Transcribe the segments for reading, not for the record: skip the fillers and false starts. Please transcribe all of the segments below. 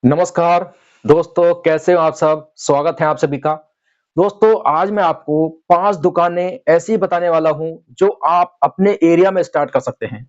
नमस्कार दोस्तों, कैसे हो आप सब? स्वागत है आप सभी का। दोस्तों, आज मैं आपको 5 दुकानें ऐसी बताने वाला हूँ जो आप अपने एरिया में स्टार्ट कर सकते हैं।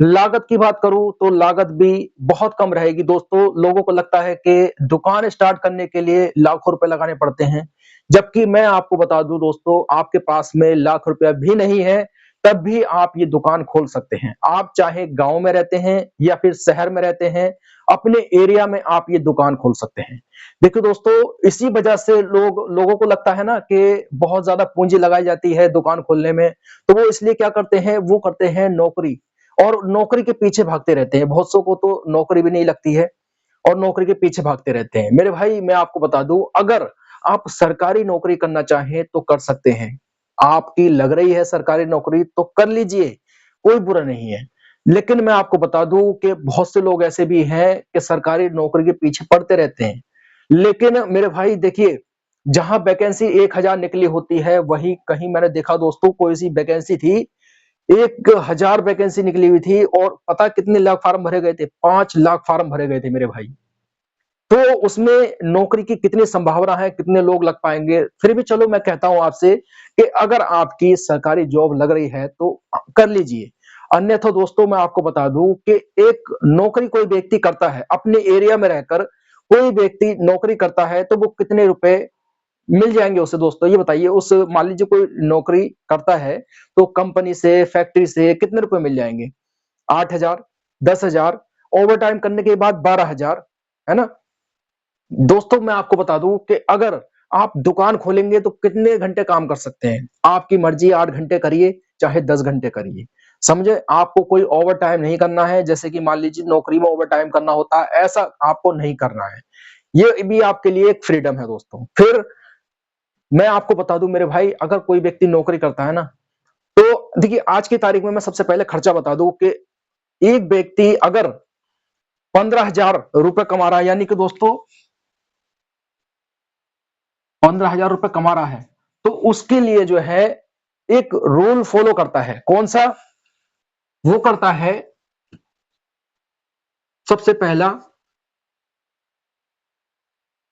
लागत की बात करूँ तो लागत भी बहुत कम रहेगी दोस्तों। लोगों को लगता है कि दुकान स्टार्ट करने के लिए लाखों रुपए लगाने पड़ते हैं, जबकि मैं आपको बता दूँ दोस्तों, आपके पास में लाख रुपया भी नहीं है, तब भी आप ये दुकान खोल सकते हैं। आप चाहे गाँव में रहते हैं या फिर शहर में रहते हैं, अपने एरिया में आप ये दुकान खोल सकते हैं। देखिए दोस्तों, इसी वजह से लोगों को लगता है ना कि बहुत ज़्यादा पूँजी लगाई जाती है दुकान खोलने में, तो वो इसलिए क्या करते हैं, वो करते हैं नौकरी और नौकरी के पीछे भागते रहते हैं। बहुत सौ को तो नौकरी भी नहीं लगती है और नौकरी के पीछे भागते रहते हैं। मेरे भाई, मैं आपको बता दूँ, अगर आप सरकारी नौकरी करना चाहें तो कर सकते हैं। आपकी लग रही है सरकारी नौकरी तो कर लीजिए, कोई बुरा नहीं है। लेकिन मैं आपको बता दूँ कि बहुत से लोग ऐसे भी हैं कि सरकारी नौकरी के पीछे पड़ते रहते हैं। लेकिन मेरे भाई देखिए, जहाँ वैकेंसी 1000 निकली होती है, वहीं कहीं मैंने देखा दोस्तों, कोई सी वैकेंसी थी, 1000 वैकेंसी निकली हुई थी और पता कितने लाख फॉर्म भरे गए थे? 5 लाख फॉर्म भरे गए थे मेरे भाई। तो उसमें नौकरी की कितनी संभावना है, कितने लोग लग पाएँगे? फिर भी चलो मैं कहता हूँ आपसे कि अगर आपकी सरकारी जॉब लग रही है तो कर लीजिए। अन्यथा दोस्तों, मैं आपको बता दूँ कि एक नौकरी कोई व्यक्ति करता है, अपने एरिया में रहकर कोई व्यक्ति नौकरी करता है तो वो कितने रुपए मिल जाएँगे उसे दोस्तों? ये बताइए। उस मान लीजिए कोई नौकरी करता है, तो कंपनी से, फैक्ट्री से कितने रुपए मिल जाएँगे? 8,000, 10,000, ओवरटाइम करने के बाद 12,000, है ना? दोस्तों, मैं आपको बता दूं कि अगर आप दुकान खोलेंगे तो कितने घंटे काम कर सकते हैं? आपकी मर्जी, 8 घंटे करिए, चाहे 10 घंटे करिए। समझे? आपको कोई ओवर टाइम नहीं करना है, जैसे कि मान लीजिए नौकरी में ओवर टाइम करना होता है, ऐसा आपको नहीं करना है। ये भी आपके लिए एक फ्रीडम है दोस्तों। फिर मैं आपको बता दूं मेरे भाई, अगर कोई व्यक्ति नौकरी करता है ना, तो देखिए, आज की तारीख में मैं सबसे पहले खर्चा बता दूं कि एक व्यक्ति अगर 15,000 रुपए कमा रहा है, यानी कि दोस्तों 15,000 रुपए कमा रहा है, तो उसके लिए जो है एक रूल फॉलो करता है। कौन सा? वो करता है, सबसे पहला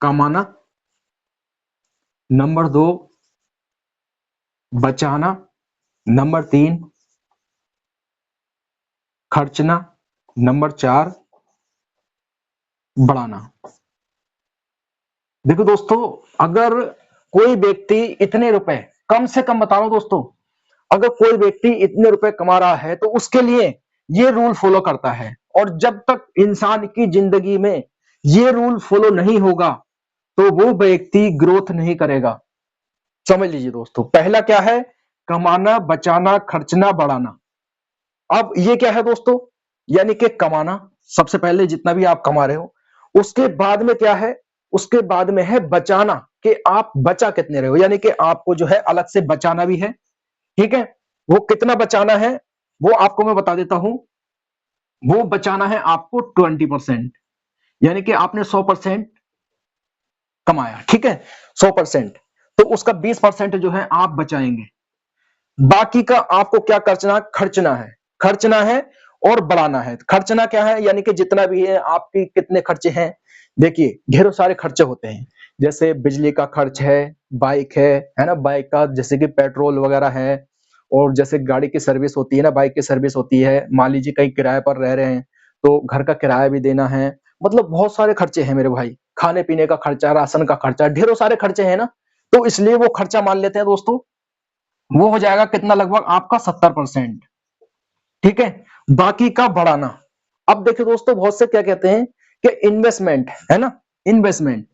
कमाना, नंबर 2 बचाना, नंबर 3 खर्चना, नंबर 4 बढ़ाना। देखो दोस्तों, अगर कोई व्यक्ति इतने रुपए, कम से कम बता रहा हूं दोस्तों, अगर कोई व्यक्ति इतने रुपए कमा रहा है तो उसके लिए ये रूल फॉलो करता है। और जब तक इंसान की जिंदगी में ये रूल फॉलो नहीं होगा तो वो व्यक्ति ग्रोथ नहीं करेगा। समझ लीजिए दोस्तों, पहला क्या है? कमाना, बचाना, खर्चना, बढ़ाना। अब ये क्या है दोस्तों? यानी कि कमाना, सबसे पहले जितना भी आप कमा रहे हो। उसके बाद में क्या है? उसके बाद में है बचाना, कि आप बचा कितने रहे हो, यानी कि आपको जो है अलग से बचाना भी है। ठीक है? वो कितना बचाना है, वो आपको मैं बता देता हूं। वो बचाना है आपको 20%, यानी कि आपने 100% कमाया, ठीक है, 100%, तो उसका 20% जो है आप बचाएंगे। बाकी का आपको क्या खर्चना खर्चना है, खर्चना है और बढ़ाना है। खर्चना क्या है? यानी कि जितना भी है, आपकी कितने खर्चे हैं। देखिए, ढेरों सारे खर्चे होते हैं, जैसे बिजली का खर्च है ना, बाइक का जैसे कि पेट्रोल वगैरह है, और जैसे गाड़ी की सर्विस होती है ना, बाइक की सर्विस होती है। मान लीजिए कहीं किराए पर रह रहे हैं तो घर का किराया भी देना है। मतलब बहुत सारे खर्चे हैं मेरे भाई, खाने पीने का खर्चा, राशन का खर्चा, ढेरों सारे खर्चे हैं ना। तो इसलिए वो खर्चा मान लेते हैं दोस्तों। वो हो जाएगा कितना? लगभग आपका 70%। ठीक है? बाकी का बढ़ाना। अब देखिए दोस्तों, बहुत से क्या कहते हैं कि इन्वेस्टमेंट, है ना, इन्वेस्टमेंट,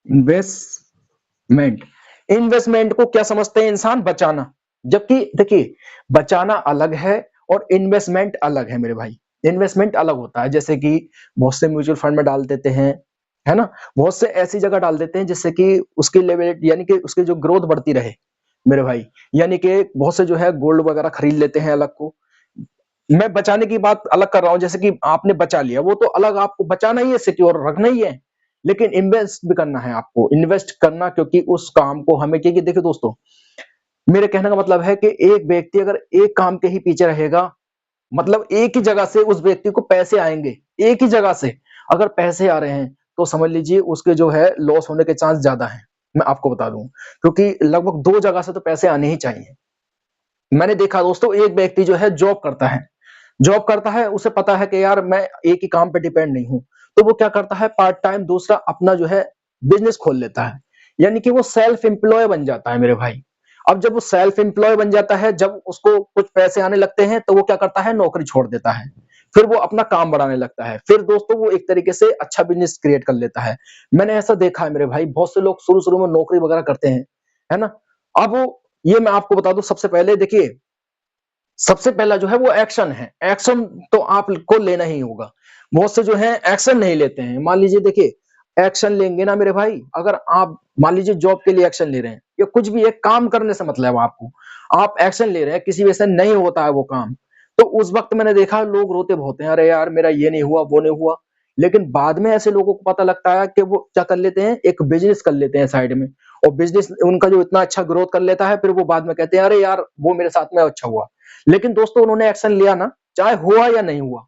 इन्वेस्टमेंट, इन्वेस्टमेंट को क्या समझते हैं इंसान? बचाना। जबकि देखिए, बचाना अलग है और इन्वेस्टमेंट अलग है मेरे भाई। इन्वेस्टमेंट अलग होता है, जैसे कि बहुत से म्यूचुअल फंड में डाल देते हैं, है ना, बहुत से ऐसी जगह डाल देते हैं जिससे कि उसकी लेवल, यानी कि उसकी जो ग्रोथ बढ़ती रहे मेरे भाई। यानी कि बहुत से जो है गोल्ड वगैरह खरीद लेते हैं अलग को। मैं बचाने की बात अलग कर रहा हूं, जैसे कि आपने बचा लिया, वो तो अलग, आपको बचाना ही है, सिक्योर रखना ही है। लेकिन इन्वेस्ट भी करना है आपको, इन्वेस्ट करना, क्योंकि उस काम को हमें, क्योंकि देखिए दोस्तों, मेरे कहने का मतलब है कि एक व्यक्ति अगर एक काम के ही पीछे रहेगा मतलब एक ही जगह से उस व्यक्ति को पैसे आएंगे, एक ही जगह से अगर पैसे आ रहे हैं तो समझ लीजिए उसके जो है लॉस होने के चांस ज्यादा हैं। मैं आपको बता दूं, क्योंकि लगभग दो जगह से तो पैसे आने ही चाहिए। मैंने देखा दोस्तों, एक व्यक्ति जो है जॉब करता है, उसे पता है कि यार मैं एक ही काम पे डिपेंड नहीं हूं, तो वो क्या करता है, पार्ट टाइम दूसरा अपना जो है बिजनेस खोल लेता है, यानी कि वो सेल्फ एम्प्लॉय बन जाता है मेरे भाई। अब जब वो सेल्फ एम्प्लॉय बन जाता है, जब उसको कुछ पैसे आने लगते हैं, तो वो क्या करता है, नौकरी छोड़ देता है, फिर वो अपना काम बढ़ाने लगता है, फिर दोस्तों वो एक तरीके से अच्छा बिजनेस क्रिएट कर लेता है। मैंने ऐसा देखा है मेरे भाई, बहुत से लोग शुरू शुरू में नौकरी वगैरह करते हैं, है ना। अब ये मैं आपको बता दूं, सबसे पहले देखिए, सबसे पहला जो है वो एक्शन है। एक्शन तो आपको लेना ही होगा। बहुत से जो है एक्शन नहीं लेते हैं। मान लीजिए देखिए, एक्शन लेंगे ना मेरे भाई, अगर आप मान लीजिए जॉब के लिए एक्शन ले रहे हैं या कुछ भी एक काम करने से मतलब है आपको, आप एक्शन ले रहे हैं, किसी वजह से नहीं होता है वो काम, तो उस वक्त मैंने देखा लोग रोते बहुत हैं, अरे यार मेरा ये नहीं हुआ, वो नहीं हुआ। लेकिन बाद में ऐसे लोगों को पता लगता है कि वो क्या कर लेते हैं, एक बिजनेस कर लेते हैं साइड में, और बिजनेस उनका जो इतना अच्छा ग्रोथ कर लेता है, फिर वो बाद में कहते हैं अरे यार वो मेरे साथ में अच्छा हुआ। लेकिन दोस्तों उन्होंने एक्शन लिया ना, चाहे हुआ या नहीं हुआ।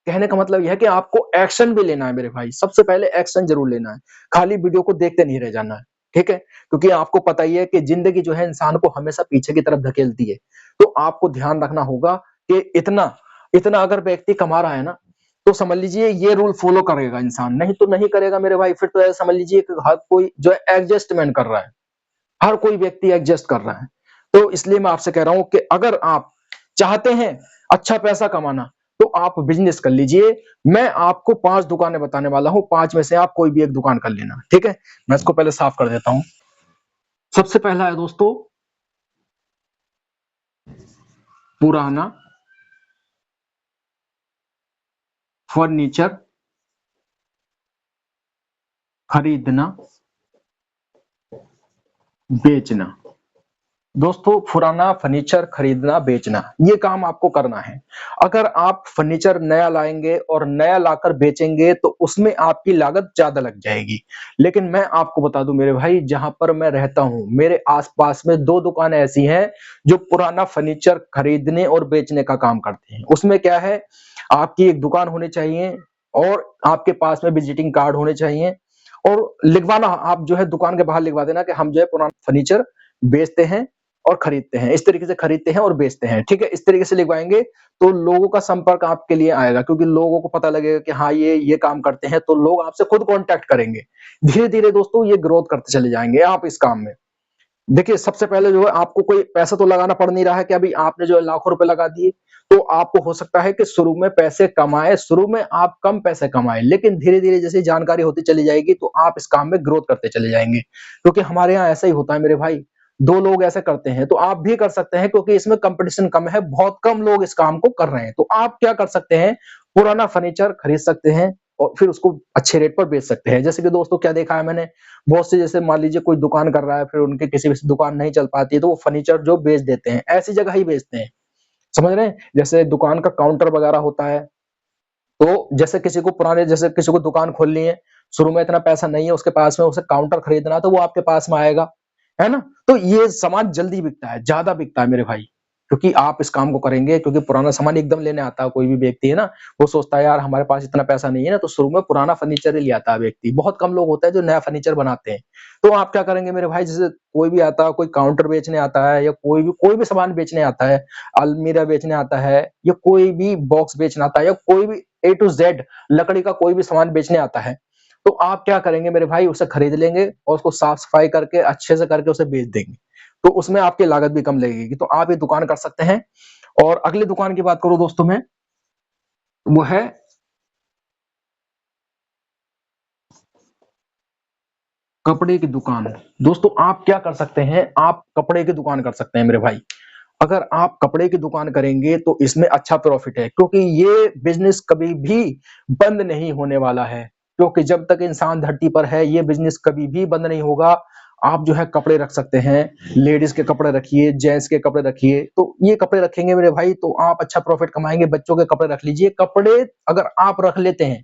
कहने का मतलब यह है कि आपको एक्शन भी लेना है मेरे भाई, सबसे पहले एक्शन जरूर लेना है। खाली वीडियो को देखते नहीं रह जाना है, ठीक है। क्योंकि आपको पता ही है कि जिंदगी जो है इंसान को हमेशा पीछे की तरफ धकेलती है। तो आपको ध्यान रखना होगा कि इतना इतना अगर व्यक्ति कमा रहा है ना, तो समझ लीजिए ये रूल फॉलो करेगा इंसान, नहीं तो नहीं करेगा मेरे भाई। फिर तो ऐसा समझ लीजिए कि हर कोई जो है एडजस्टमेंट कर रहा है, हर कोई व्यक्ति एडजस्ट कर रहा है। तो इसलिए मैं आपसे कह रहा हूं कि अगर आप चाहते हैं अच्छा पैसा कमाना, तो आप बिजनेस कर लीजिए। मैं आपको 5 दुकानें बताने वाला हूं, 5 में से आप कोई भी एक दुकान कर लेना, ठीक है। मैं इसको पहले साफ कर देता हूं। सबसे पहला है दोस्तों, पुराना फर्नीचर खरीदना बेचना। दोस्तों पुराना फर्नीचर खरीदना बेचना, ये काम आपको करना है। अगर आप फर्नीचर नया लाएंगे और नया लाकर बेचेंगे, तो उसमें आपकी लागत ज्यादा लग जाएगी। लेकिन मैं आपको बता दूं मेरे भाई, जहां पर मैं रहता हूं, मेरे आसपास में 2 दुकानें ऐसी हैं जो पुराना फर्नीचर खरीदने और बेचने का काम करते हैं। उसमें क्या है, आपकी एक दुकान होनी चाहिए और आपके पास में विजिटिंग कार्ड होने चाहिए, और लिखवाना, आप जो है दुकान के बाहर लिखवा देना कि हम जो है पुराना फर्नीचर बेचते हैं और खरीदते हैं, इस तरीके से खरीदते हैं और बेचते हैं, ठीक है। इस तरीके से लिखवाएंगे तो लोगों का संपर्क आपके लिए आएगा, क्योंकि लोगों को पता लगेगा कि हाँ ये काम करते हैं, तो लोग आपसे खुद कांटेक्ट करेंगे। धीरे धीरे दोस्तों ये ग्रोथ करते चले जाएंगे आप इस काम में। देखिए सबसे पहले जो है आपको कोई पैसा तो लगाना पड़ नहीं रहा है कि अभी आपने जो है लाखों रुपए लगा दिए, तो आपको हो सकता है कि शुरू में पैसे कमाए, शुरू में आप कम पैसे कमाए, लेकिन धीरे धीरे जैसे जानकारी होती चली जाएगी, तो आप इस काम में ग्रोथ करते चले जाएंगे। क्योंकि हमारे यहाँ ऐसा ही होता है मेरे भाई, 2 लोग ऐसे करते हैं, तो आप भी कर सकते हैं, क्योंकि इसमें कंपटीशन कम है, बहुत कम लोग इस काम को कर रहे हैं। तो आप क्या कर सकते हैं, पुराना फर्नीचर खरीद सकते हैं और फिर उसको अच्छे रेट पर बेच सकते हैं। जैसे कि दोस्तों क्या देखा है मैंने, बहुत से, जैसे मान लीजिए कोई दुकान कर रहा है, फिर उनके किसी भी दुकान नहीं चल पाती है, तो वो फर्नीचर जो बेच देते हैं, ऐसी जगह ही बेचते हैं, समझ रहे हैं। जैसे दुकान का काउंटर वगैरह होता है, तो जैसे किसी को पुराने, जैसे किसी को दुकान खोलनी है, शुरू में इतना पैसा नहीं है उसके पास में, उसे काउंटर खरीदना, तो वो आपके पास में आएगा, है ना। तो ये सामान जल्दी बिकता है, ज्यादा बिकता है मेरे भाई, क्योंकि आप इस काम को करेंगे। क्योंकि पुराना सामान एकदम लेने आता है कोई भी व्यक्ति, है ना, वो सोचता है यार हमारे पास इतना पैसा नहीं है ना, तो शुरू में पुराना फर्नीचर ही ले आता है व्यक्ति। बहुत कम लोग होते हैं जो नया फर्नीचर बनाते हैं। तो आप क्या करेंगे मेरे भाई, जैसे कोई भी आता है, कोई काउंटर बेचने आता है, या कोई भी सामान बेचने आता है, अलमीरा बेचने आता है, या कोई भी बॉक्स बेचने आता है, या कोई भी ए टू जेड लकड़ी का कोई भी सामान बेचने आता है, तो आप क्या करेंगे मेरे भाई, उसे खरीद लेंगे और उसको साफ सफाई करके अच्छे से करके उसे बेच देंगे। तो उसमें आपकी लागत भी कम लगेगी, तो आप ये दुकान कर सकते हैं। और अगली दुकान की बात करूं दोस्तों मैं, वो है कपड़े की दुकान। दोस्तों आप क्या कर सकते हैं, आप कपड़े की दुकान कर सकते हैं मेरे भाई। अगर आप कपड़े की दुकान करेंगे तो इसमें अच्छा प्रॉफिट है, क्योंकि ये बिजनेस कभी भी बंद नहीं होने वाला है। क्योंकि जब तक इंसान धरती पर है, ये बिजनेस कभी भी बंद नहीं होगा। आप जो है कपड़े रख सकते हैं, लेडीज के कपड़े रखिए, जेंट्स के कपड़े रखिए, तो ये कपड़े रखेंगे मेरे भाई तो आप अच्छा प्रॉफिट कमाएंगे। बच्चों के कपड़े रख लीजिए, कपड़े अगर आप रख लेते हैं,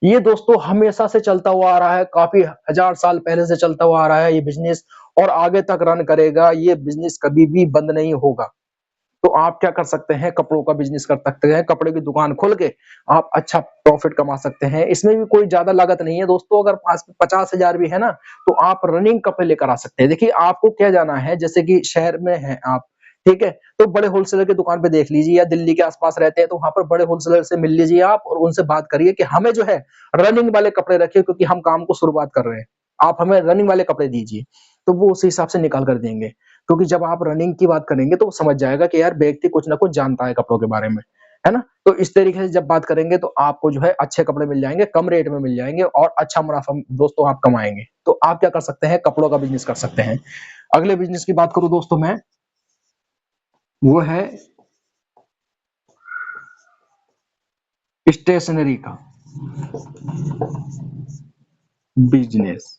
ये दोस्तों हमेशा से चलता हुआ आ रहा है, काफी हजार साल पहले से चलता हुआ आ रहा है ये बिजनेस, और आगे तक रन करेगा। ये बिजनेस कभी भी बंद नहीं होगा। तो आप क्या कर सकते हैं, कपड़ों का बिजनेस कर सकते हैं, कपड़े की दुकान खोल के आप अच्छा प्रॉफिट कमा सकते हैं। इसमें भी कोई ज्यादा लागत नहीं है दोस्तों, अगर 50,000 भी है ना, तो आप रनिंग कपड़े लेकर आ सकते हैं। देखिए आपको क्या जाना है, जैसे कि शहर में है आप, ठीक है, तो बड़े होलसेलर की दुकान पे देख लीजिए, या दिल्ली के आसपास रहते हैं तो वहां पर बड़े होलसेलर से मिल लीजिए आप, और उनसे बात करिए कि हमें जो है रनिंग वाले कपड़े रखिए, क्योंकि हम काम को शुरुआत कर रहे हैं, आप हमें रनिंग वाले कपड़े दीजिए। तो वो उसी हिसाब से निकाल कर देंगे, क्योंकि जब आप रनिंग की बात करेंगे तो वो समझ जाएगा कि यार व्यक्ति कुछ ना कुछ जानता है कपड़ों के बारे में, है ना? तो इस तरीके से जब बात करेंगे तो आपको जो है अच्छे कपड़े मिल जाएंगे, कम रेट में मिल जाएंगे, और अच्छा मुनाफा दोस्तों आप कमाएंगे। तो आप क्या कर सकते हैं, कपड़ों का बिजनेस कर सकते हैं। अगले बिजनेस की बात करूं दोस्तों मैं, वो है स्टेशनरी का बिजनेस।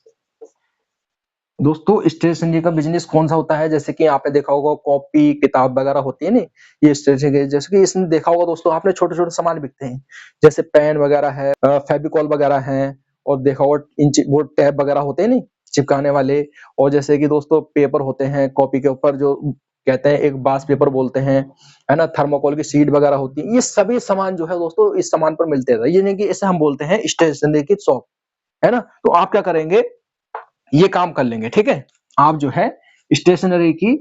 दोस्तों स्टेशनरी का बिजनेस कौन सा होता है, जैसे कि आपने देखा होगा कॉपी किताब वगैरह होती है ना, ये स्टेशनरी, जैसे कि इसमें देखा होगा दोस्तों आपने, छोटे छोटे सामान बिकते हैं, जैसे पेन वगैरह है, फेविकॉल वगैरह है, और देखा होगा इंच वो टैब वगैरह होते हैं नहीं, चिपकाने वाले, और जैसे कि दोस्तों पेपर होते हैं कॉपी के ऊपर, जो कहते हैं एक बास पेपर बोलते हैं, है ना, थर्माकोल की शीट वगैरह होती है, ये सभी सामान जो है दोस्तों इस सामान पर मिलते हैं, ये नहीं कि इसे हम बोलते हैं स्टेशनरी की शॉप, है ना। तो आप क्या करेंगे, ये काम कर लेंगे, ठीक है, आप जो है स्टेशनरी की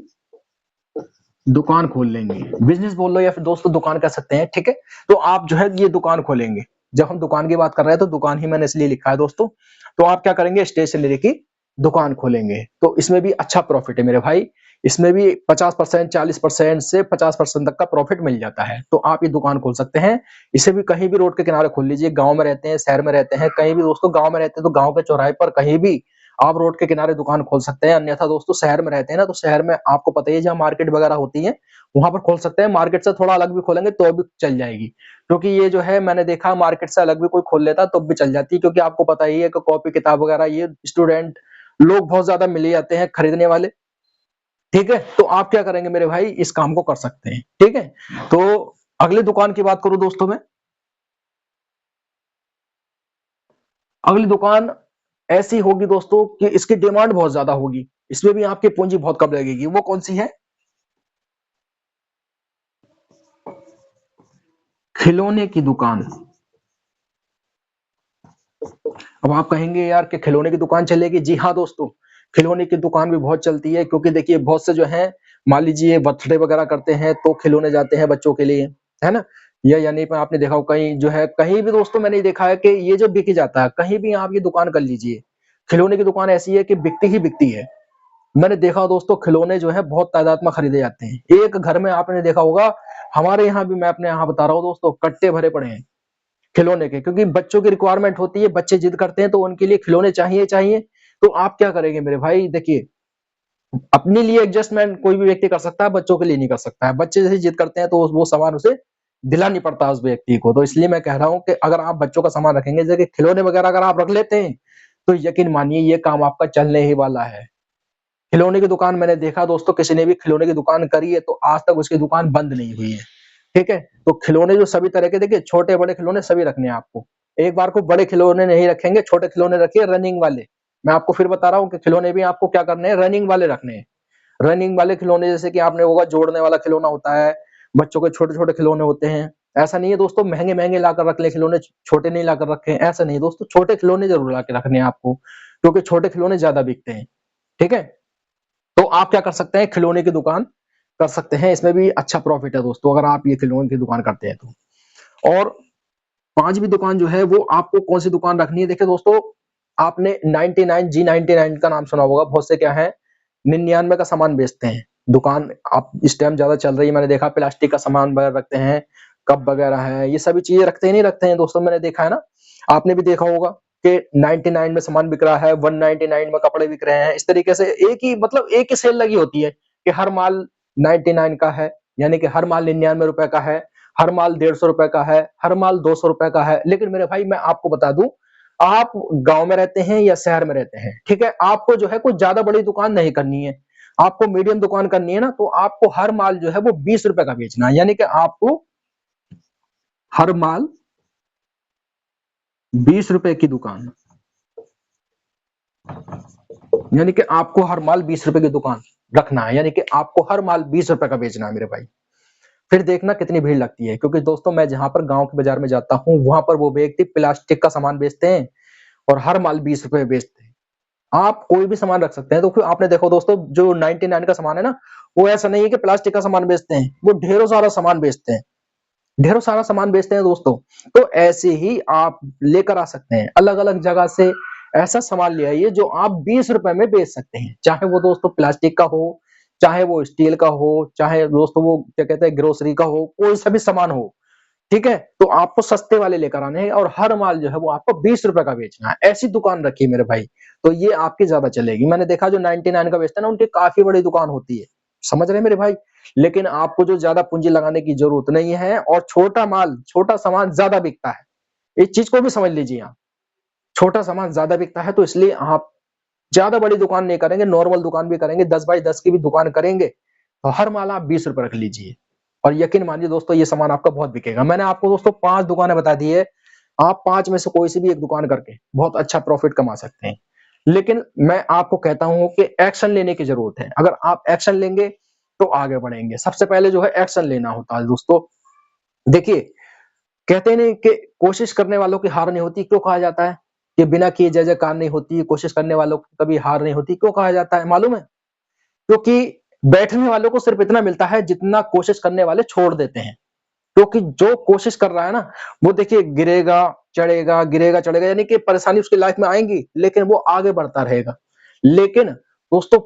दुकान खोल लेंगे, बिजनेस बोल लो या फिर दोस्तों दुकान कह सकते हैं, ठीक है। तो आप जो है ये दुकान खोलेंगे, जब हम दुकान की बात कर रहे हैं तो दुकान ही मैंने इसलिए लिखा है दोस्तों। तो आप क्या करेंगे, स्टेशनरी की दुकान खोलेंगे, तो इसमें भी अच्छा प्रॉफिट है मेरे भाई, इसमें भी 50%, 40% से 50% तक का प्रॉफिट मिल जाता है। तो आप ये दुकान खोल सकते हैं, इसे भी कहीं भी रोड के किनारे खोल लीजिए, गांव में रहते हैं, शहर में रहते हैं, कहीं भी दोस्तों, गांव में रहते हैं तो गांव के चौराहे पर कहीं भी आप रोड के किनारे दुकान खोल सकते हैं, अन्यथा दोस्तों शहर में रहते हैं ना, तो शहर में आपको पता ही है जहाँ मार्केट वगैरह होती है वहां पर खोल सकते हैं, मार्केट से थोड़ा अलग भी खोलेंगे तो भी चल जाएगी, क्योंकि ये जो है मैंने देखा मार्केट से अलग भी कोई खोल लेता तो भी चल जाती, क्योंकि आपको पता ही है कि कॉपी किताब वगैरह ये स्टूडेंट लोग बहुत ज्यादा मिले जाते हैं खरीदने वाले, ठीक है। तो आप क्या करेंगे मेरे भाई, इस काम को कर सकते हैं, ठीक है। तो अगली दुकान की बात करूं दोस्तों मैं, अगली दुकान ऐसी होगी दोस्तों कि इसकी डिमांड बहुत ज्यादा होगी, इसमें भी आपकी पूंजी बहुत कम लगेगी, वो कौन सी है, खिलौने की दुकान। अब आप कहेंगे यार कि खिलौने की दुकान चलेगी, जी हाँ दोस्तों, खिलौने की दुकान भी बहुत चलती है, क्योंकि देखिए बहुत से जो है, मान लीजिए बर्थडे वगैरह करते हैं तो खिलौने जाते हैं बच्चों के लिए, है ना, या यानी पर आपने देखा हो कहीं जो है, कहीं भी दोस्तों मैंने देखा है कि ये जो बिक जाता है, कहीं भी आप ये दुकान कर लीजिए, खिलौने की दुकान ऐसी है कि बिकती ही बिकती है। मैंने देखा दोस्तों खिलौने जो है बहुत तादाद में खरीदे जाते हैं, एक घर में आपने देखा होगा, हमारे यहाँ भी मैं अपने यहाँ बता रहा हूँ दोस्तों, कट्टे भरे पड़े हैं खिलौने के, क्योंकि बच्चों की रिक्वायरमेंट होती है, बच्चे जिद करते हैं तो उनके लिए खिलौने चाहिए चाहिए। तो आप क्या करेंगे मेरे भाई, देखिए अपने लिए एडजस्टमेंट कोई भी व्यक्ति कर सकता है, बच्चों के लिए नहीं कर सकता है, बच्चे जैसे जिद करते हैं तो वो सामान उसे दिलानी पड़ता है उस व्यक्ति को। तो इसलिए मैं कह रहा हूं कि अगर आप बच्चों का सामान रखेंगे, जैसे खिलौने वगैरह अगर आप रख लेते हैं, तो यकीन मानिए ये काम आपका चलने ही वाला है। खिलौने की दुकान मैंने देखा दोस्तों, किसी ने भी खिलौने की दुकान करी है तो आज तक उसकी दुकान बंद नहीं हुई है, ठीक है। तो खिलौने जो सभी तरह के, देखिए छोटे बड़े खिलौने सभी रखने हैं आपको, एक बार को बड़े खिलौने नहीं रखेंगे, छोटे खिलौने रखिए रनिंग वाले। मैं आपको फिर बता रहा हूँ कि खिलौने भी आपको क्या करने हैं, रनिंग वाले रखने हैं। रनिंग वाले खिलौने जैसे कि आपने होगा जोड़ने वाला खिलौना होता है, बच्चों के छोटे छोटे खिलौने होते हैं। ऐसा नहीं है दोस्तों महंगे महंगे लाकर रख ले खिलौने, छोटे नहीं लाकर रखे, ऐसा नहीं दोस्तों, छोटे खिलौने जरूर ला के रखने हैं आपको, क्योंकि छोटे खिलौने ज्यादा बिकते हैं, ठीक है। तो आप क्या कर सकते हैं, खिलौने की दुकान कर सकते हैं, इसमें भी अच्छा प्रॉफिट है दोस्तों अगर आप ये खिलौने की दुकान करते हैं तो। और पांचवी दुकान जो है वो आपको कौन सी दुकान रखनी है, देखिए दोस्तों आपने 99 G99 का नाम सुना होगा, बहुत से क्या है 99 का सामान बेचते हैं दुकान, आप इस टाइम ज्यादा चल रही है, मैंने देखा प्लास्टिक का सामान वगैरह रखते हैं, कप वगैरह है, ये सभी चीजें रखते हैं नहीं रखते हैं दोस्तों, मैंने देखा है ना, आपने भी देखा होगा कि 99 में सामान बिक रहा है, 199 में कपड़े बिक रहे हैं, इस तरीके से एक ही मतलब एक ही सेल लगी होती है कि हर माल 99 का है, यानी कि हर माल 99 रुपए का है, हर माल 150 रुपए का है, हर माल 200 रुपए का है। लेकिन मेरे भाई मैं आपको बता दूं, आप गांव में रहते हैं या शहर में रहते हैं, ठीक है, आपको जो है कुछ ज्यादा बड़ी दुकान नहीं करनी है, आपको मीडियम दुकान करनी है ना, तो आपको हर माल जो है वो 20 रुपए का बेचना है, यानी कि आपको हर माल 20 रुपए की दुकान, यानी कि आपको हर माल 20 रुपए की दुकान रखना है, यानी कि आपको हर माल 20 रुपए का बेचना है मेरे भाई। फिर देखना कितनी भीड़ लगती है, क्योंकि दोस्तों मैं जहाँ पर गाँव के बाज़ार में जाता हूँ, वहाँ पर वो व्यक्ति प्लास्टिक का सामान बेचते हैं और हर माल 20 रुपए में बेचते हैं। आप कोई भी सामान रख सकते हैं, तो फिर आपने देखो दोस्तों जो 99 का सामान है ना, वो ऐसा नहीं है कि प्लास्टिक का सामान बेचते हैं, वो ढेरों सारा सामान बेचते हैं। ढेरों सारा सामान बेचते हैं दोस्तों। तो ऐसे ही आप लेकर आ सकते हैं, अलग-अलग जगह से ऐसा सामान ले आइए जो आप 20 रुपए में बेच सकते हैं। चाहे वो दोस्तों प्लास्टिक का हो, चाहे वो स्टील का हो, चाहे दोस्तों वो क्या कहते हैं ग्रोसरी का हो, कोई सा भी सामान हो, ठीक है? तो आपको सस्ते वाले लेकर आने हैं और हर माल जो है वो आपको 20 रुपए का बेचना है। ऐसी दुकान रखिए मेरे भाई, तो ये आपकी ज़्यादा चलेगी। मैंने देखा जो 99 का बेचते हैं ना, उनकी काफ़ी बड़ी दुकान होती है। समझ रहे हैं मेरे भाई? लेकिन आपको जो ज़्यादा पूँजी लगाने की ज़रूरत नहीं है और छोटा माल, छोटा सामान ज़्यादा बिकता है। इस चीज़ को भी समझ लीजिए आप। छोटा सामान ज़्यादा बिकता है, तो इसलिए आप ज़्यादा बड़ी दुकान नहीं करेंगे, नॉर्मल दुकान भी करेंगे, 10 बाय 10 की भी दुकान करेंगे, तो हर माल आप 20 रुपए रख लीजिए और यकीन मानिए दोस्तों ये सामान आपका बहुत बिकेगा। मैंने आपको दोस्तों 5 दुकानें बता दी है, आप 5 में से कोई सी भी एक दुकान करके बहुत अच्छा प्रॉफिट कमा सकते हैं। लेकिन मैं आपको कहता हूँ कि एक्शन लेने की ज़रूरत है। अगर आप एक्शन लेंगे, तो आगे बढ़ेंगे। सबसे पहले जो है एक्शन लेना होता है दोस्तों। देखिए, कहते नहीं कि कोशिश करने वालों की हार नहीं होती, क्यों कहा जाता है? कि बिना किए जय-जयकार नहीं होती, कोशिश करने वालों की कभी हार नहीं होती, क्यों कहा जाता है मालूम है? क्योंकि बैठने वालों को सिर्फ इतना मिलता है जितना कोशिश करने वाले छोड़ देते हैं। क्योंकि जो कोशिश कर रहा है ना, वो देखिए गिरेगा, चढ़ेगा यानी कि परेशानी उसकी लाइफ में आएँगी, लेकिन वो आगे बढ़ता रहेगा। लेकिन दोस्तों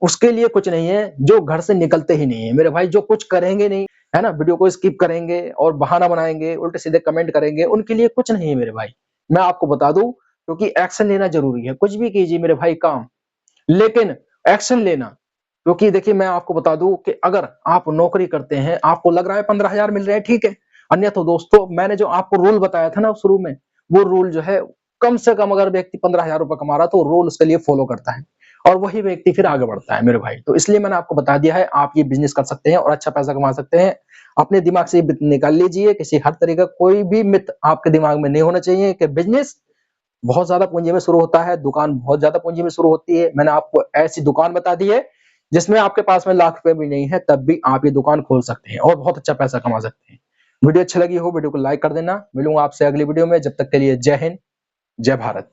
उसके लिए कुछ नहीं है जो घर से निकलते ही नहीं है। मेरे भाई जो कुछ करेंगे नहीं, है ना? वीडियो को स्किप करेंगे और बहाना बनाएँगे, उल्टे-सीधे कमेंट करेंगे, उनके लिए कुछ नहीं है मेरे भाई। मैं आपको बता दूँ क्योंकि एक्शन लेना ज़रूरी है। कुछ भी कीजिए मेरे भाई काम, लेकिन एक्शन लेना, क्योंकि देखिए मैं आपको बता दूं कि अगर आप नौकरी करते हैं, आपको लग रहा है 15,000 मिल रहे हैं, ठीक है। अन्यथा दोस्तों मैंने जो आपको रूल बताया था ना शुरू में, वो रूल जो है कम से कम अगर व्यक्ति 15,000 रुपए कमा रहा है तो रूल उसके लिए फॉलो करता है और वही व्यक्ति फिर आगे बढ़ता है मेरे भाई। तो इसलिए मैंने आपको बता दिया है आप ये बिजनेस कर सकते हैं और अच्छा पैसा कमा सकते हैं। अपने दिमाग से ये निकाल लीजिए, किसी हर तरीके का कोई भी मिथ आपके दिमाग में नहीं होना चाहिए कि बिजनेस बहुत ज़्यादा पूँजी में शुरू होता है, दुकान बहुत ज़्यादा पूँजी में शुरू होती है। मैंने आपको ऐसी दुकान बता दी है, जिसमें आपके पास में लाख रुपए भी नहीं है, तब भी आप ये दुकान खोल सकते हैं और बहुत अच्छा पैसा कमा सकते हैं। वीडियो अच्छी लगी हो, वीडियो को लाइक कर देना। मिलूँगा आपसे अगली वीडियो में, जब तक के लिए जय हिंद, जय भारत।